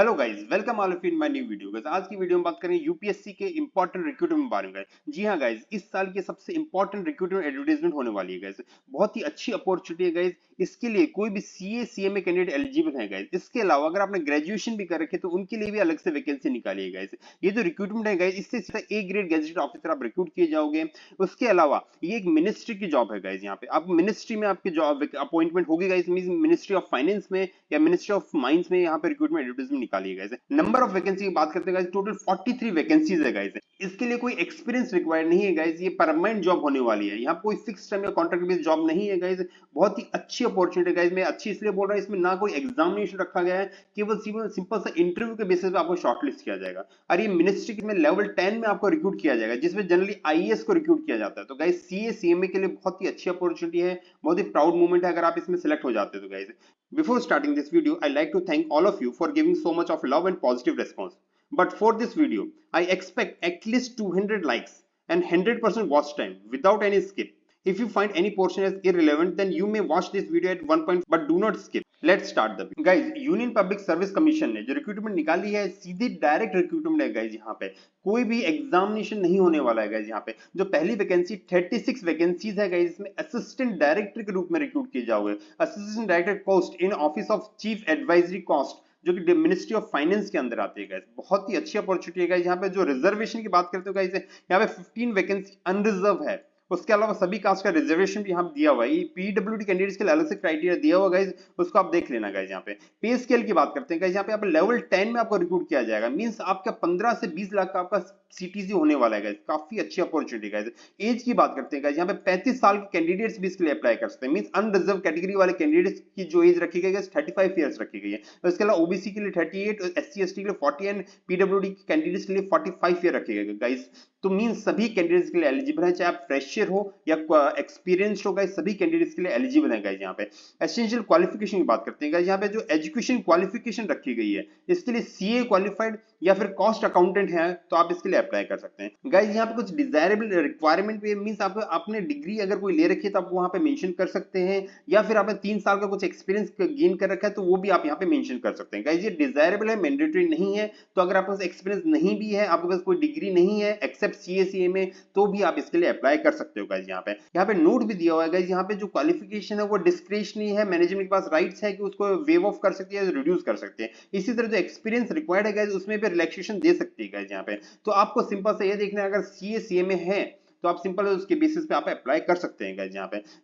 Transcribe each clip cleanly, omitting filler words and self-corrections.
Hello guys, welcome all of in my new video guys. आज की video में बात करेंगे यूपीएससी के इंपॉर्टेंट रिक्रूटमेंट के बारे में गाइस। जी हाँ गाइस, इस साल की सबसे इंपॉर्टेंट रिक्रूटमेंट एडवर्टाइजमेंट होने वाली है गाइस। बहुत ही अच्छी अपॉर्चुनिटी है गाइस। इसके लिए कोई भी सीए सीएमए कैंडिडेट एलिजिबल है गाइस। इसके अलावा अगर आपने ग्रेजुएशन भी कर रखे तो उनके लिए भी अलग से वैकेंसी निकाली है गाइस। ये जो रिक्रूटमेंट है गाइस, इससे सीधा ए ग्रेड गैजेटेड ऑफिसर आप रिक्रूट किए जाओगे। उसके अलावा ये एक मिनिस्ट्री की जॉब है गाइस। यहाँ पे आप मिनिस्ट्री में आपकी जॉब अपॉइंटमेंट होगी गाइस। मिनिस्ट्री ऑफ फाइनेंस में या मिनिस्ट्री ऑफ माइंस में यहाँ पे रिक्रूटमेंट एडवर्टाइजमेंट निकाली है गाइस। नंबर ऑफ वैकेंसी की बात करते हैं गाइस, टोटल 43 वैकेंसीज है गाइस। इसके लिए कोई एक्सपीरियंस रिक्वायर्ड नहीं है गाइस। ये परमानेंट जॉब होने वाली है। यहाँ कोई फिक्स टाइम या कॉन्ट्रैक्ट बेस्ड जॉब नहीं है गाइस। बहुत ही अच्छी अपॉर्चुनिटी गाइस। मैं अच्छी इसलिए बोल रहा हूँ, इसमें ना कोई एग्जामिनेशन रखा गया है, केवल सिंपल सा इंटरव्यू के बेसिस पे आपको शॉर्टलिस्ट किया जाएगा। और ये मिनिस्ट्री में लेवल 10 में आपको रिक्रूट किया जाएगा, जिसमें जनरली आईएएस को रिक्रूट किया जाता है। तो गाइस सीए सीएमए के लिए बहुत ही अच्छी अपॉर्चुनिटी है, बहुत ही प्राउड मोमेंट है अगर आप इसमें सिलेक्ट हो जाते हो तो guys. Before starting this video, I like to thank all of you for giving so much of love and positive response. But for this video, I expect at least 200 likes and 100% watch time without any skip. If you find any portion as irrelevant, then you may watch this video at one point, but do not skip. Let's start the video. Guys, union public service commission ने जो recruitment निकाली है, सीधी direct recruitment है guys. यहाँ पे कोई भी examination नहीं होने वाला है गाइज। यहाँ पे जो पहली वैकेंसी 36 वैकेंसीज है गाइज, इसमें असिस्टेंट डायरेक्टर के रूप में रिक्रूट किए जाओगे। Assistant director post in office of chief advisory cost, जो कि मिनिस्ट्री ऑफ फाइनेंस के अंदर आती है गाइस। बहुत ही अच्छी अपॉर्चुनिटी है गाइस। यहाँ पे जो रिजर्वेशन की बात करते हो गाइस, यहाँ पे 15 वैकेंसी अनरिजर्व है। उसके अलावा सभी कास्ट का रिजर्वेशन भी यहाँ दिया हुआ है। पीडब्ल्यूडी कैंडिडेट्स के लिए अलग से क्राइटेरिया दिया हुआ गाइस, उसको आप देख लेना गाइस। यहाँ पे पे स्केल की बात करते हैं गाइस, यहाँ पे आप लेवल 10 में आपको रिक्रूट किया जाएगा। मींस आपका 15 से 20 लाख का आपका सीटीसी होने वाला है गाइस। काफी अच्छी अपॉर्चुनिटी गाइस। एज की बात करते हैं गाइस, यहाँ पे 35 साल के कैंडिडेट्स भी इसके लिए अप्लाई कर सकते हैं। मींस अनरिजर्व कैटेगरी वाले कैंडिडेट्स की जो एज रखी गई है 35 ईयर्स रखी गई है। इसके अलावा ओबीसी के लिए 38, एससी एसटी के लिए 40 एंड पीडब्ल्यूडी कैंडिडेट्स के लिए 45 ईयर रखे गए गाइस। तो मींस सभी कैंडिडेट्स के लिए एलिजिबल है, चाहे आप फ्रेशर हो या एक्सपीरियंस्ड हो गाइस, सभी कैंडिडेट्स के लिए एलिजिबल है गाइस। यहाँ पे एसेंशियल क्वालिफिकेशन की बात करते हैं गाइस, यहाँ पे जो एजुकेशन क्वालिफिकेशन रखी गई है, इसके लिए सीए क्वालिफाइड या फिर कॉस्ट अकाउंटेंट है तो आप इसके लिए अप्लाई कर सकते हैं गाइस। यहाँ पे कुछ डिजायरेबल रिक्वायरमेंट भी मींस आप आपने डिग्री अगर कोई ले रखी है तो आप वहां पे मेंशन कर सकते हैं, या फिर आपने 3 साल का कुछ एक्सपीरियंस गेन कर रखा है तो वो भी आप यहाँ पे मेंशन कर सकते हैं गाइस। ये डिजायरेबल है, मैंडेटरी नहीं है। तो अगर आपके पास एक्सपीरियंस नहीं भी है, आपके पास कोई डिग्री नहीं है एक्सेप्ट सीए में, तो भी आप इसके लिए अप्लाई कर सकते हो गाइस। यहाँ पे नोट भी दिया हुआ है गाइस। यहाँ पे जो क्वालिफिकेशन है वो डिस्क्रिशनरी है, मैनेजमेंट के पास राइट्स है कि उसको वेव ऑफ कर सकती है, रिड्यूस कर सकते हैं। इसी तरह जो एक्सपीरियंस रिक्वायर्ड है गाइस, उसमें भी रिलैक्सेशन दे सकती है गाइस। यहाँ पे तो आपको सिंपल से ये देखना है, अगर सीए सीएमए है तो आप सिंपल उसके बेसिस पे आप अप्लाई कर सकते हैं गाइस।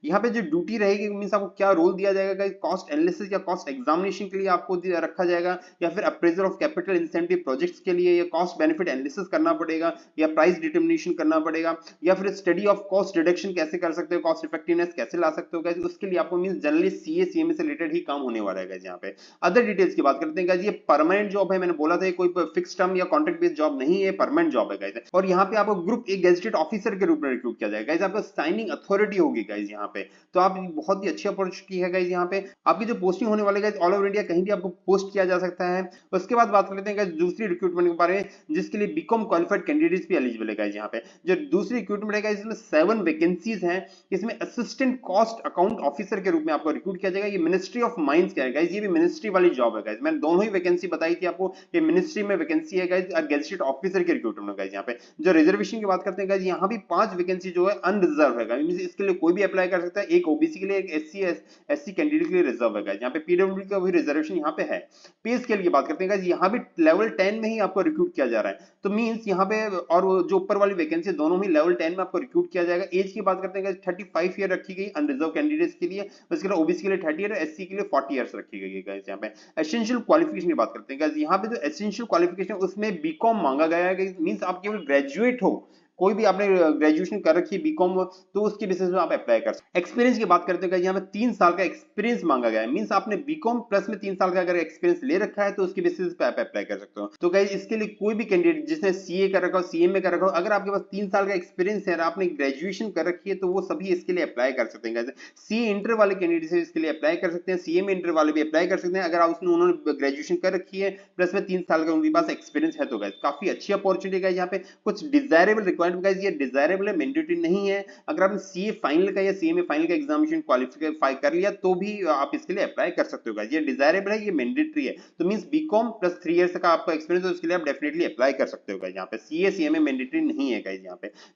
यहाँ पे जो ड्यूटी रहेगी मींस आपको क्या रोल दिया जाएगा गाइस, कॉस्ट एनालिसिस या कॉस्ट एग्जामिनेशन के लिए आपको रखा जाएगा, या फिर appraisal of capital incentive projects के लिए, या कॉस्ट बेनिफिट एनालिसिस करना पड़ेगा, या प्राइस डिटर्मिनेशन करना पड़ेगा, या फिर स्टडी ऑफ कॉस्ट रिडक्शन कैसे कर सकते हो, कॉस्ट इफेक्टिवनेस कैसे ला सकते हो गाइस। उसके लिए आपको मींस जनरली सीए सीएमए से रिलेटेड ही काम होने वाला है गाइस। यहाँ पे अदर डिटेल्स की बात करते हैं गाइस, ये परमानेंट जॉब है। मैंने बोला था कोई फिक्स टर्म या कॉन्ट्रैक्ट बेस्ड जॉब नहीं है, परमानेंट जॉब है गाइस। और यहाँ पे आपको ग्रुप ए गेजेटेड ऑफिसर के रूप में रिक्रूट किया जाएगा गाइस। आपका साइनिंग अथॉरिटी होगी गाइस यहाँ पे। तो आप बहुत ही अच्छी अपॉर्चुनिटी है गाइस। यहाँ पे आपकी जो पोस्टिंग होने वाली है गाइस, ऑल ओवर इंडिया कहीं भी आपको पोस्ट किया जा सकता है। उसके बाद बात करते हैं गाइस दूसरी रिक्रूटमेंट के बारे में, जिसके लिए बीकॉम क्वालिफाइड कैंडिडेट्स भी एलिजिबल है गाइस। यहाँ पे जो दूसरी रिक्रूटमेंट है गाइस, इसमें 7 वैकेंसीज हैं। इसमें असिस्टेंट कॉस्ट अकाउंट ऑफिसर के रूप में आपको रिक्रूट किया जाएगा। ये मिनिस्ट्री ऑफ माइंस का है गाइस। ये भी मिनिस्ट्री वाली जॉब है गाइस। मैंने दोनों ही वैकेंसी बताई थी आपको। ये मिनिस्ट्री में वैकेंसी है गाइस और गेजेटेड ऑफिसर के रिक्रूटमेंट गाइस। यहाँ पे जो रिजर्वेशन की बात करते हैं गाइस, यहाँ भी 5 वैकेंसी जो है अनरिजर्व है। इसके लिए कोई भी अप्लाई कर सकता है। एक ओबीसी के लिए, एक एससी कैंडिडेट के लिए रिजर्व है गाइस। यहाँ पे पीडब्ल्यूडी का भी रिजर्वेशन यहाँ पे है। पे स्केल की बात करते हैं गाइस, यहाँ भी लेवल 10 में ही आपको रिक्रूट किया जा रहा है। तो मींस यहाँ पे और जो ऊपर वाली वैकेंसी दोनों ही लेवल 10 में आपको रिक्रूट किया जाएगा। एज की बात करते हैं गाइस, 35 ईयर रखी गई अनरिजर्व कैंडिडेट्स के लिए। उसके अलावा ओबीसी के लिए 30 ईयर, एससी के लिए 40 ईयर्स रखी गई है गाइस। यहाँ पे एसेंशियल क्वालिफिकेशन की बात करते हैं गाइस, यहाँ पे जो एसेंशियल क्वालिफिकेशन उसमें बीकॉम मांगा गया है। मींस आप केवल ग्रेजुएट हो, कोई भी आपने ग्रेजुएशन कर रखी है बीकॉम, तो उसके बेसिस पे आप अप्लाई कर सकते हैं। एक्सपीरियंस की बात करते हैं, यहाँ पे 3 साल का एक्सपीरियंस मांगा गया है। मींस आपने बीकॉम प्लस में 3 साल का अगर एक्सपीरियंस ले रखा है तो उसके बेसिस पे आप अप्लाई कर सकते हो। तो गाइस इसके लिए कोई भी कैंडिडेट जिसने सीए कर रखा हो, सीएमए कर रखा हो, अगर आपके पास 3 साल का एक्सपीरियंस है और आपने ग्रेजुएशन कर रखी है तो वो सभी इसके लिए अप्लाई कर सकते हैं। सीए इंटर वाले कैंडिडेट इसके लिए अप्लाई कर सकते हैं, सीएमए इंटर वाले भी अप्लाई कर सकते हैं अगर उन्होंने ग्रेजुएशन कर रखी है प्लस में 3 साल का उनके पास एक्सपीरियंस है। तो गाइस काफी अच्छी अपॉर्चुनिटी है। यहाँ पे कुछ डिजायरेबल रिक्वायर्ड गाइस, ये डिजायरेबल है, मैंडेटरी नहीं है। अगर आपने सीए फाइनल का या सीएमए फाइनल का एग्जामिनेशन क्वालिफाई कर लिया तो भी आप इसके लिए अप्लाई कर सकते हो गाइस। ये डिजायरेबल है, ये मैंडेटरी है, तो मींस बीकॉम प्लस 3 इयर्स का आपका एक्सपीरियंस है, उसके लिए आप डेफिनेटली अप्लाई कर सकते हो गाइस। यहाँ पे सीए सीएमए मैंडेटरी नहीं है गाइस।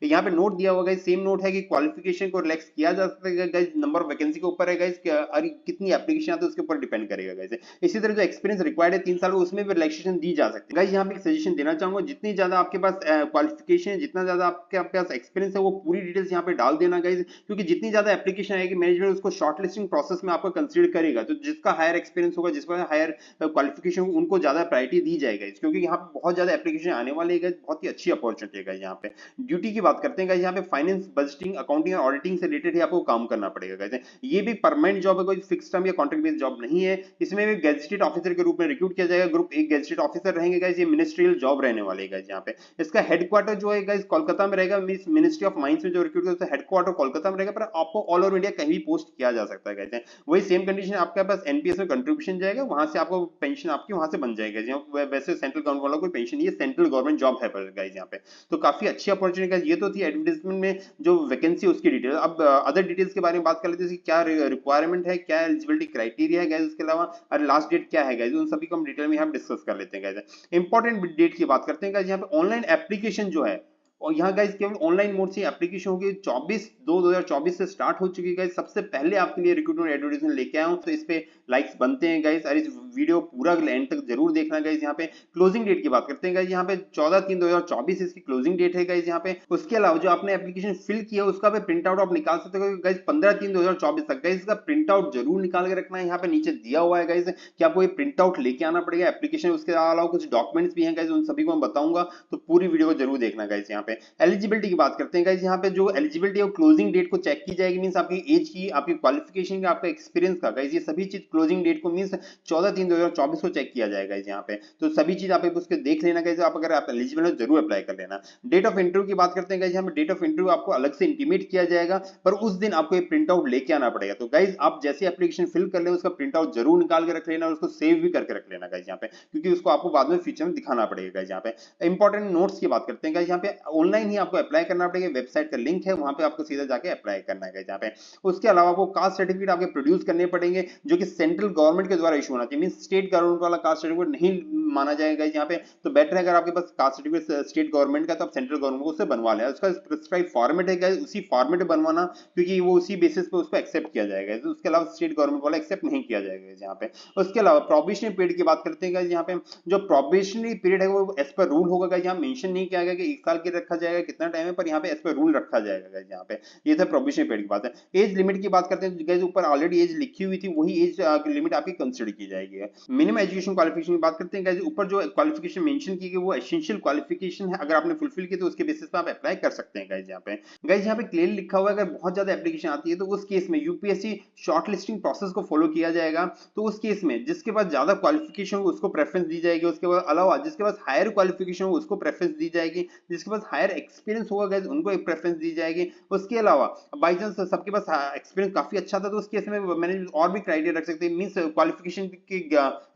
यहाँ पे नोट दिया हुआ गाइस, सेम नोट है कि क्वालिफिकेशन को रिलैक्स किया जा सकता है गाइस, नंबर ऑफ वैकेंसी के ऊपर है गाइस, कितनी एप्लीकेशन आती है उसके ऊपर डिपेंड करेगा गाइस। इसी तरह जो एक्सपीरियंस रिक्वायर्ड है 3 साल, उसमें भी रिलैक्सेशन दी जा सकती है गाइस। यहाँ पे एक सजेशन देना चाहूंगा, जितनी ज्यादा आपके पास क्वालिफिकेशन है, जितना ज्यादा आपके पास एक्सपीरियंस है, वो पूरी डिटेल्स यहाँ पे डाल देना गाइस, क्योंकि जितनी ज्यादा एप्लीकेशन आएगी मैनेजमेंट उसको शॉर्टलिस्टिंग प्रोसेस में आपको कंसीडर करेगा। तो जिसका हायर एक्सपीरियंस होगा, जिसका हायर क्वालिफिकेशन, उनको ज्यादा प्रायोरिटी दी जाएगी, क्योंकि यहाँ पे बहुत ज्यादा एप्लीकेशन आने वाले हैं, बहुत ही अच्छी अपॉर्चुनिटी है यहाँ पे। ड्यूटी की बात करते हैं गाइस, यहाँ पे फाइनेंस, बजटिंग, अकाउंटिंग और ऑडिटिंग से रिलेटेड ही आपको काम करना पड़ेगा गाइस। ये भी परमानेंट जॉब है, कोई फिक्स टर्म या कॉन्ट्रैक्ट बेस्ड जॉब नहीं है। इसमें भी गेजेटेड ऑफिसर के रूप में रिक्रूट किया जाएगा, ग्रुप 1 गेजेटेड ऑफिसर रहेंगे गाइस। ये मिनिस्ट्रियल जॉब रहने वाले गाइस। यहाँ पे इसका हेडक्वार्टर जो है गाइस कोलकाता में रहेगा, मिनिस्ट्री ऑफ माइंस में जो रिक्रूट करता है हेडक्वार्टर कोलकाता में रहेगा, पर आपको ऑल ओवर इंडिया कहीं भी पोस्ट किया जा सकता है गाइस। वही सेम कंडीशन आपके पास एनपीएस में कंट्रीब्यूशन जाएगा, वहां से आपको पेंशन आपकी वहां से बन जाएगा। वैसे सेंट्रल गवर्नमेंट वाला कोई पेंशन नहीं है, सेंट्रल गवर्नमेंट जॉब है गाइस यहाँ पे। तो काफी अच्छी अपॉर्चुनिटी गाइस। ये तो थी एडवर्टाइजमेंट में जो वैकेंसी उसकी डिटेल। अब अदर डिटेल्स के बारे में बात कर लेते हैं, क्या रिक्वायरमेंट है, क्या एलिजिबिलिटी क्राइटेरिया है गाइस, उसके अलावा और लास्ट डेट क्या है गाइस, उन सभी को हम डिटेल में यहाँ डिस्कस कर लेते हैं गाइस। इंपॉर्टेंट डेट की बात करते हैं गाइस। यहाँ पे ऑनलाइन एप्लीकेशन जो है, और यहाँ गाइस केवल ऑनलाइन मोड से एप्लीकेशन होगी, 24/2/2024 से स्टार्ट हो चुकी है गाइस। सबसे पहले आपके लिए रिक्रूटमेंट एडवर्टाइजमेंट लेके आया हूं, तो इस पे लाइक्स बनते हैं गाइस, और इस वीडियो पूरा एंड तक जरूर देखना गाइस। यहाँ पे क्लोजिंग डेट की बात करते हैं गाइस, यहाँ पे 14/3/2024 इसकी क्लोजिंग डेट है गाइस यहाँ पे। उसके अलावा जो आपने एप्लीकेशन फिल किया उसका पे प्रिंट आउट आप निकाल सकते हो गाइस 15/3/2024 तक गाइस। इसका प्रिंट आउट जरूर निकाल के रखना है, यहाँ पे नीचे दिया हुआ है गाइस कि आपको ये प्रिंट आउट लेके आना पड़ेगा एप्लीकेशन। उसके अलावा कुछ डॉक्यूमेंट्स भी हैं गाइस, उन सभी को मैं बताऊंगा, तो पूरी वीडियो को जरूर देखना गाइस। यहाँ पे एलिजिबिलिटी की बात करते हैं गाइस, यहाँ पे जो एलिजिबिलिटी है वो क्लोजिंग डेट को चेक की जाएगी, मींस आपकी एज की, आपकी क्वालिफिकेशन का, आपका एक्सपीरियंस का गाइस, ये सभी चीज क्लोजिंग डेट को मींस 14/3/2024 को चेक किया जाएगा यहाँ पे। तो सभी चीज आप उसके देख लेना गाइस, आप अगर आप एलिजिबल हो जरूर अप्लाई कर लेना। डेट ऑफ इंटरव्यू की बात करते हैं गाइस, यहाँ पे डेट ऑफ इंटरव्यू आपको अलग से इंटीमेट किया जाएगा, पर उस दिन आपको ये प्रिंट आउट लेके आना पड़ेगा। तो गाइस आप जैसे एप्लीकेशन फिल कर ले उसका प्रिंट आउट जरूर निकाल के रख लेना, और उसको सेव भी करके रख लेना गाइस यहाँ पे, क्योंकि उसको आपको बाद में फ्यूचर में दिखाना पड़ेगा गाइस। यहाँ पे इंपॉर्टेंट नोट्स की बात करते हैं गाइस, यहाँ पे ऑनलाइन ही आपको अप्लाई करना पड़ेगा, वेबसाइट का लिंक है, वहां पे आपको सीधा जाके अप्लाई करना है यहाँ पे। उसके अलावा आपको कास्ट सर्टिफिकेट आपके प्रोड्यूस करने पड़ेंगे, जो कि सेंट्रल गवर्नमेंट के द्वारा इशू होना चाहिए, मीन स्टेट गवर्नमेंट वाला कास्ट सर्टिफिकेट नहीं माना जाएगा यहाँ पे। तो बेटर है अगर आपके पास कास्ट सर्टिफिकेट स्टेट गवर्नमेंट का, तो आप सेंट्रल गवर्नमेंट को उससे बनवा लें। उसका प्रिस्क्राइब फॉर्मेट है गाइस, उसी फॉर्मेट में बनवाना, क्योंकि वो उसी बेसिस पे उसको एक्सेप्ट किया जाएगा। तो उसके अलावा स्टेट गवर्नमेंट वाला एक्सेप्ट नहीं किया जाएगा यहाँ पे। उसके अलावा प्रोबेशनरी पीरियड की बात करते हैं गाइस, यहाँ पे जो प्रोबेशनरी पीरियड है वो एज पर रूल होगा गाइस। यहाँ मेंशन नहीं किया गया कि 1 साल के रखा जाएगा, कितना टाइम है, पर यहाँ पे एज पर रूल रखा जाएगा गाइस यहाँ पे। ये था प्रोबेशनरी पीरियड की बात है। एज लिमिट की बात करते हैं गाइस, ऊपर ऑलरेडी एज लिखी हुई थी, वही एज लिमिट आपकी कंसीडर की जाएगी। मिनिमम एजुकेशन क्वालिफिकेशन की बात करते हैं गाइस, ऊपर जो क्वालिफिकेशन मेंशन की गई वो एसेंशियल क्वालिफिकेशन है, अगर आपने फुलफिल की तो उसके बेसिस पे आप अप्लाई कर सकते हैं गाइस। यहाँ पे क्लियरली लिखा हुआ है अगर बहुत ज्यादा एप्लीकेशन आती है तो उस केस में यूपीएससी शॉर्टलिस्टिंग प्रोसेस को फॉलो किया जाएगा। तो उस केस में जिसके पास ज्यादा क्वालिफिकेशन हो उसको प्रेफरेंस दी जाएगी, उसके बाद अलावा जिसके पास हायर क्वालिफिकेशन हो उसको प्रेफरेंस दी जाएगी, जिसके पास हायर एक्सपीरियंस होगा गाइस उनको एक प्रेफरेंस दी जाएगी। उसके अलावा बाई चांस सबके पास एक्सपीरियंस काफी अच्छा था तो उस केस में मैंने और भी क्राइटेरिया रख सकते हैं, मींस क्वालिफिकेशन की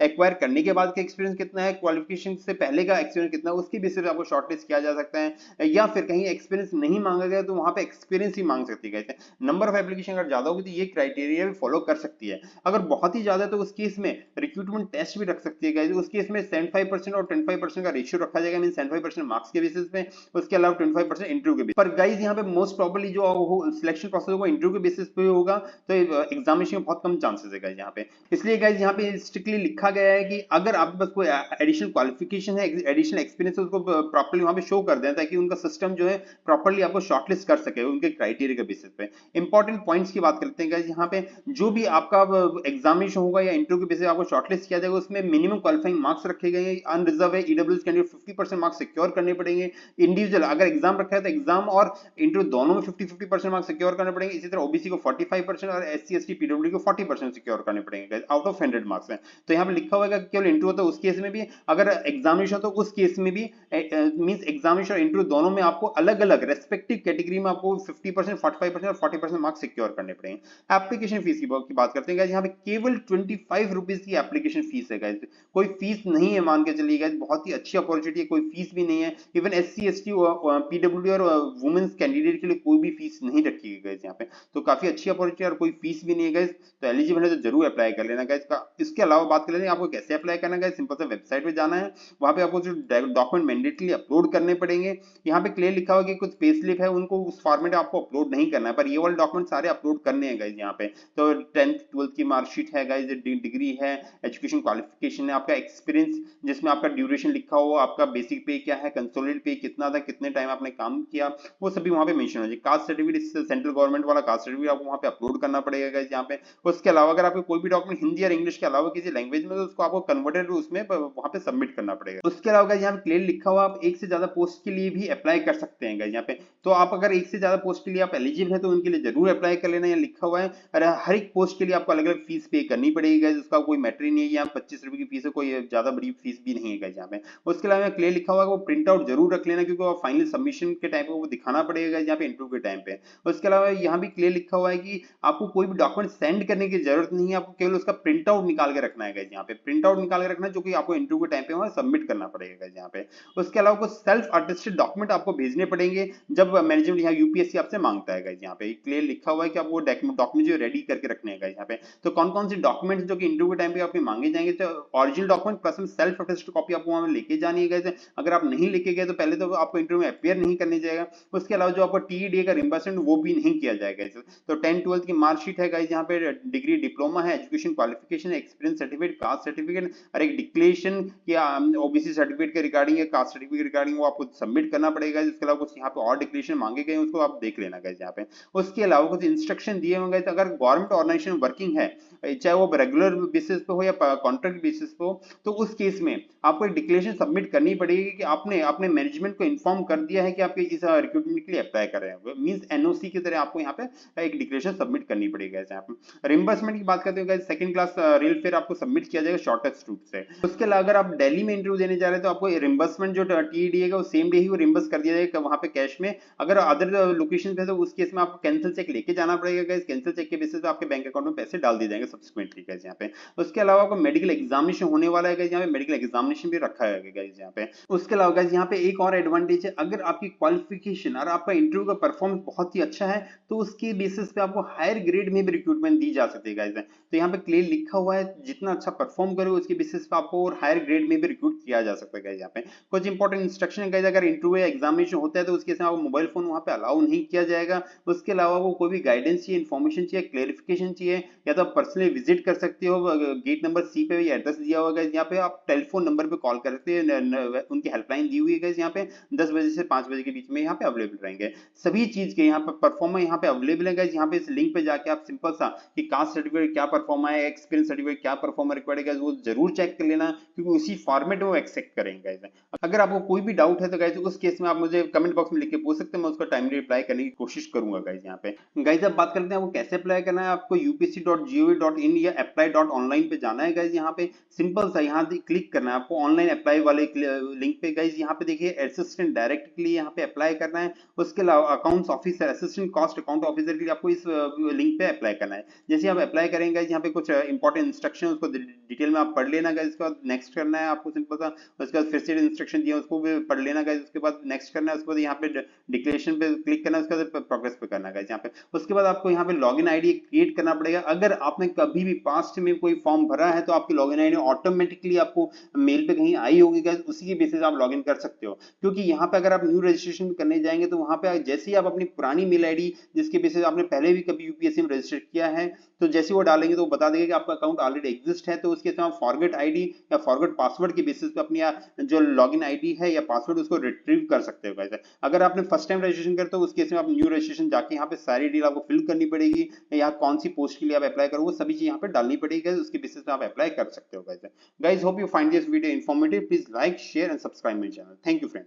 एक्वायर करने के बाद का एक्सपीरियंस कितना है, क्वालिफिकेशन से पहले का एक्सपीरियंस कितना है, उसकी बेसिस पे आपको शॉर्टलिस्ट किया जा सकता है। या फिर कहीं एक्सपीरियंस नहीं मांगा गया तो वहां पे एक्सपीरियंस ही मांग सकती है। नंबर ऑफ एप्लीकेशन अगर ज्यादा होगी तो ये क्राइटेरिया भी फॉलो कर सकती है। अगर बहुत ही ज्यादा तो उस केस में रिक्रूटमेंट टेस्ट भी रख सकती है गाइस। उस केस में 75% और 25% का रेशियो रखा जाएगा, मीन 75% मार्क्स के बेसिस पे, उसके अलावा 25% इंटरव्यू के बेसिस पर। गाइस यहाँ पे मोस्ट प्रोबेबली जो सिलेक्शन प्रोसेस होगा इंटरव्यू के बेसिस पे होगा, तो एग्जामिनेशन में बहुत कम चांसेस है गाइस यहाँ पे। इसलिए गाइस यहाँ पे स्ट्रिक्टली लिखा गया है कि अगर आपके पास कोई एडिशनल क्वालिफिकेशन है, एडिशनल एक्सपीरियंस है, उसको प्रॉपर्ली वहां पे शो कर दें, ताकि उनका सिस्टम जो है प्रॉपर्ली आपको शॉर्टलिस्ट कर सके उनके क्राइटेरिया के बेसिस पे। इंपॉर्टेंट पॉइंट्स की बात करते हैं गाइस, यहाँ पे जो भी आपका एग्जामिनेशन होगा या इंटरव्यू के बेसिस आपको शॉर्टलिस्ट किया जाएगा, उसमें मिनिमम क्वालिफाइंग मार्क्स रखे गए हैं। अनरिजर्व है, ईडब्ल्यूएस कैंडिडेट 50% मार्क्स सिक्योर करने पड़ेंगे। इंडिविजुअल अगर एग्जाम रखा है तो एग्जाम और इंटरव्यू दोनों में 50-50% मार्क्स सिक्योर करने पड़ेंगे। इसी तरह ओबीसी को 45% और एससी एसटी पीडब्ल्यूडी को 40% सिक्योर करने पड़ेंगे आउट ऑफ 100 मार्क्स है। तो यहाँ पे लिखा हुआ है कि केवल इंटरव्यू होता है उस केस में भी, अगर एग्जामिनेशन तो उस केस में भी, मींस एग्जामिनेशन और इंटरव्यू दोनों में आपको अलग अलग रेस्पेक्टिव कैटेगरी में आपको 50%, 45% और 40% मार्क्स सिक्योर करने पड़ेंगे। एप्लीकेशन फीस की बात करते हैं गाइस, यहाँ पे केवल 25 रुपीज की एप्लीकेशन फीस है गाइस, कोई फीस नहीं है, मान के चलिए गाइस, बहुत ही अच्छी अपॉर्चुनिटी है, कोई फीस भी नहीं है। इवन एससी एसटी पीडब्ल्यूडी और वुमेन्स कैंडिडेट के लिए कोई भी फीस नहीं रखी गई है यहाँ पे, तो काफी अच्छी अपॉर्चुनिटी और कोई फीस भी नहीं है गाइस, तो एलिजिबल है तो जरूर अप्लाई कर लेना गाइस। इसके अलावा बात कर लेते हैं आपको कैसे अप्लाई करना है। सिंपल सा वेबसाइट पे जाना है, वहां पे आपको जो डॉक्यूमेंट मैंडेटली अपलोड करने पड़ेंगे, यहाँ पे क्लियर लिखा हुआ कि कुछ पे स्लिप है उनको उस फॉर्मेट आपको अपलोड नहीं करना है, पर ये वाले डॉक्यूमेंट सारे अपलोड करने हैं गाइस यहाँ पे। तो 10th 12th की मार्कशीट है गाइस, डिग्री है, एजुकेशन क्वालिफिकेशन है, आपका एक्सपीरियंस जिसमें आपका ड्यूरेशन लिखा हुआ, आपका बेसिक पे क्या है, कंसोलिडेटेड पे कितना था, कितने टाइम आपने काम किया, वो सभी वहां पे मेंशन हो जाए। कास्ट सर्टिफिकेट, सेंट्रल गवर्नमेंट वाला कास्ट सर्टिफिकेट आपको वहां पे अपलोड करना पड़ेगा गाइस यहाँ पे। उसके अलावा अगर आपको कोई भी डॉक्यूमेंट हिंदी और इंग्लिश के अलावा किसी लैंग्वेज में, तो उसको आपको कन्वर्टेड उसमें वहां पे सबमिट करना पड़ेगा। उसके अलावा गाइस यहाँ पे क्लियर लिखा हुआ आप एक से ज्यादा पोस्ट के लिए भी अप्लाई कर सकते हैं गाइस यहाँ पे। तो आप अगर एक से ज्यादा पोस्ट के लिए आप एलिजिबल है तो उनके लिए जरूर अप्लाई कर लेना, यहाँ लिखा हुआ है। और हर एक पोस्ट के लिए आपको अलग अलग फीस पे करनी पड़ेगी गाइस, उसका कोई मैटर ही नहीं है। यहाँ 25 रुपए की फीस है, कोई ज्यादा बड़ी फीस भी नहीं है गाइस यहाँ पे। उसके अलावा क्लियर लिखा हुआ है वो प्रिंट आउट जरूर रख लेना, क्योंकि वो फाइनल सबमिशन के टाइम पे वो दिखाना पड़ेगा यहाँ पे इंटरव्यू के टाइम पे। उसके अलावा यहाँ भी क्लियर लिखा हुआ है कि आपको कोई भी डॉक्यूमेंट सेंड करने की जरूरत नहीं है, आपको केवल उसका प्रिंट आउट निकाल के रखना है गाइस यहाँ पे। प्रिंट आउट निकाल के रखना है जो कि आपको इंटरव्यू के टाइम पे वहां सबमिट करना पड़ेगा गाइस यहाँ पे। उसके अलावा कुछ सेल्फ अटेस्टेड डॉक्यूमेंट आपको भेजने पड़ेंगे जब मैनेजमेंट यहाँ यूपीएससी आपसे मांगता है गाइस यहाँ पे। क्लियर लिखा हुआ है कि आप वो डॉक्यूमेंट जो रेडी करके रखने हैं गाइस यहाँ पे। तो कौन कौन से डॉक्यूमेंट्स जो कि इंटरव्यू के टाइम पे आपके मांगे जाएंगे, तो ओरिजिनल डॉक्यूमेंट प्लस में सेल्फ अटेस्टेड कॉपी आपको वहां लेके जानी है गाइस। अगर आप नहीं लेके गए तो पहले तो आपको इंटरव्यू में अपियर नहीं करने जाएगा। उसके अलावा जो आपको टीईडी का रिम्बर्समेंट वो भी नहीं किया जाएगा। तो 10 12 की मार्कशीट है गाइस यहाँ पे, डिग्री डिप्लोमा है, education qualification, experience certificate, caste certificate और एक डिक्लेरेशन या ओबीसी सर्टिफिकेट के रिगार्डिंग या कास्ट सर्टिफिकेट रिगार्डिंग वो आपको सबमिट करना पड़ेगा। इसके अलावा कुछ यहाँ पे और डिक्लेरेशन मांगे गए उसको आप देख लेना गाइस यहाँ पे। उसके अलावा कुछ इंस्ट्रक्शन दिए होंगे, तो अगर गवर्नमेंट ऑर्गेनाइजेशन वर्किंग है, चाहे वो रेगुलर बेसिस पे हो या कॉन्ट्रैक्ट बेसिस पे हो, तो उस केस में आपको एक डिक्लेरेशन सबमिट करनी पड़ेगी कि आपने अपने मैनेजमेंट को इन्फॉर्म कर दिया है कि आप इस रिक्रूटमेंट के लिए अप्लाई कर रहे हैं। मींस एनओसी की तरह आपको यहाँ पे एक डिक्लेरेशन सबमिट करनी पड़ेगी यहाँ पे। रिम्बर्समेंट की बात करते हो guys, second class rail fair आपको सबमिट किया जाएगा शॉर्टेस्ट रूट से। उसके अलावा अगर आप दिल्ली में इंटरव्यू देने जा रहे हैं तो आपको रिम्बर्समेंट जो टीईडी है वो सेम डे ही वो रिम्बर्स कर दिया जाएगा वहां पे कैश में। अगर अदर लोकेशन पे तो उस केस में आपको कैंसिल चेक लेके जाना पड़ेगा गाइस। कैंसिल चेक के बेसिस पे आपके बैंक अकाउंट में पैसे डाल दिए जाएंगे सब्सिक्वेंटली गाइस यहाँ पे। उसके अलावा आपको मेडिकल एग्जामिनेशन होने वाला है गाइस यहाँ पे, मेडिकल एग्जामिनेशन भी रखा है गाइस यहाँ पे। उसके अलावा गाइस यहाँ पे एक और एडवांटेज है, अगर आपकी क्वालिफिकेशन और आपका इंटरव्यू का परफॉर्मेंस बहुत ही अच्छा है तो उसके बेसिस पे आपको हायर ग्रेड में भी रिक्रूटमेंट दी जा सकती है गाइस। तो यहाँ पे क्लियर लिखा हुआ है जितना अच्छा परफॉर्म करो उसके बेसिस पे आपको और हायर ग्रेड में भी रिक्रूट किया जा सकता है गाइस यहाँ पे। कुछ इंपॉर्टेंट इंस्ट्रक्शन है गाइस, अगर इंटरव्यू या एग्जामिनेशन होता है तो उसके साथ मोबाइल फोन वहां पे अलाउ नहीं किया जाएगा। उसके अलावा वो कोई भी गाइडेंस चाहिए, इन्फॉर्मेशन चाहिए, क्लेरिफिकेशन चाहिए, या तो आप पर्सनली विजिट कर सकते हो। गेट नंबर सी पे एड्रेस दिया हुआ है यहाँ पे, आप टेलीफोन नंबर पे कॉल कर सकते हैं, उनकी हेल्पलाइन दी हुई है गाइस यहाँ पे। 10 बजे से 5 बजे के बीच में यहाँ पे अवेलेबल रहेंगे सभी चीज के। यहाँ पे परफॉर्मा यहाँ पे अवेलेबल है गाइस। यहाँ पे इस लिंक पे जाके आप सिंपल सा कि कास्ट सर्टिफिकेट क्या परफॉर्मा है, एक्सपीरियंस सर्टिफिकेट क्या परफॉर्मा रिक्वायर्ड है, वो जरूर चेक कर लेना, क्योंकि उसी फॉर्मेट में वो एक्सेप्ट करेंगे गाइस। अगर आपको कोई भी डाउट है तो गाइस उस केस में आप मुझे कमेंट बॉक्स में लिख के पूछ सकते हैं, मैं उसका टाइमली रिप्लाई करने की कोशिश करूंगा गाइस यहाँ पे। गाइस अब बात करते हैं वो कैसे अप्लाई करना है। आपको upsc.gov.in या apply.online पे जाना है गाइस। यहाँ पे सिंपल सा यहाँ क्लिक करना है आपको ऑनलाइन अप्लाई वाले लिंक पे गाइस। यहाँ पे देखिए असिस्टेंट डायरेक्ट के लिए यहाँ पे अप्लाई करना है। उसके अलावा accounts officer, assistant cost account officer के लिए आपको इस लिंक पे अप्लाई करना है। जैसे आप अप्लाई करेंगे यहाँ पे कुछ इंपॉर्टेंट इंस्ट्रक्शन उसको डिटेल में आप पढ़ लेना गाइस। उसके बाद नेक्स्ट करना है आपको सिंपल सा। उसके बाद फिर से इंस्ट्रक्शन दिया उसको भी पढ़ लेना गाइस। उसके बाद नेक्स्ट करना है, उसके बाद यहाँ पे डिक्लेरेशन पे क्लिक करना है, उसके बाद प्रोग्रेस पे करना है गाइस यहाँ पे। उसके बाद आपको यहाँ पे लॉगिन आईडी क्रिएट करना पड़ेगा। अगर आपने कभी भी पास्ट में कोई फॉर्म भरा है तो आपकी लॉगिन आईडी ऑटोमेटिकली आपको मेल पे कहीं आई होगी गाइस, उसी के बेसिस आप लॉगिन कर सकते हो। क्योंकि यहाँ पे अगर आप न्यू रजिस्ट्रेशन करने जाएंगे तो वहां पे जैसे ही आप अपनी पुरानी मेल आईडी जिसके बेसिस आपने पहले भी कभी यूपीएससी में रजिस्टर किया है, तो जैसे वो डालेंगे तो वो बता देगा कि आपका अकाउंट ऑलरेडी एग्जिस्ट है। तो उसके साथ फॉरगेट आईडी या फॉरगेट पासवर्ड के बेसिस पे अपनी जो लॉगिन आईडी है या पासवर्ड उसको रिट्रीव कर सकते हो गाइस। अगर आपने फर्स्ट टाइम रजिस्ट्रेशन करते हो उस केस में आप न्यू रजिस्ट्रेशन जाके यहाँ पे सारी डिटेल आपको फिल करनी पड़ेगी। यहाँ कौन सी पोस्ट के लिए आप अप्लाई करो वो सभी चीज यहाँ पे डालनी पड़ेगी, उसके बेसिस पे आप अप्लाई कर सकते हो guys. Hope you find this video informative. Please like, share and subscribe my channel. Thank you friends.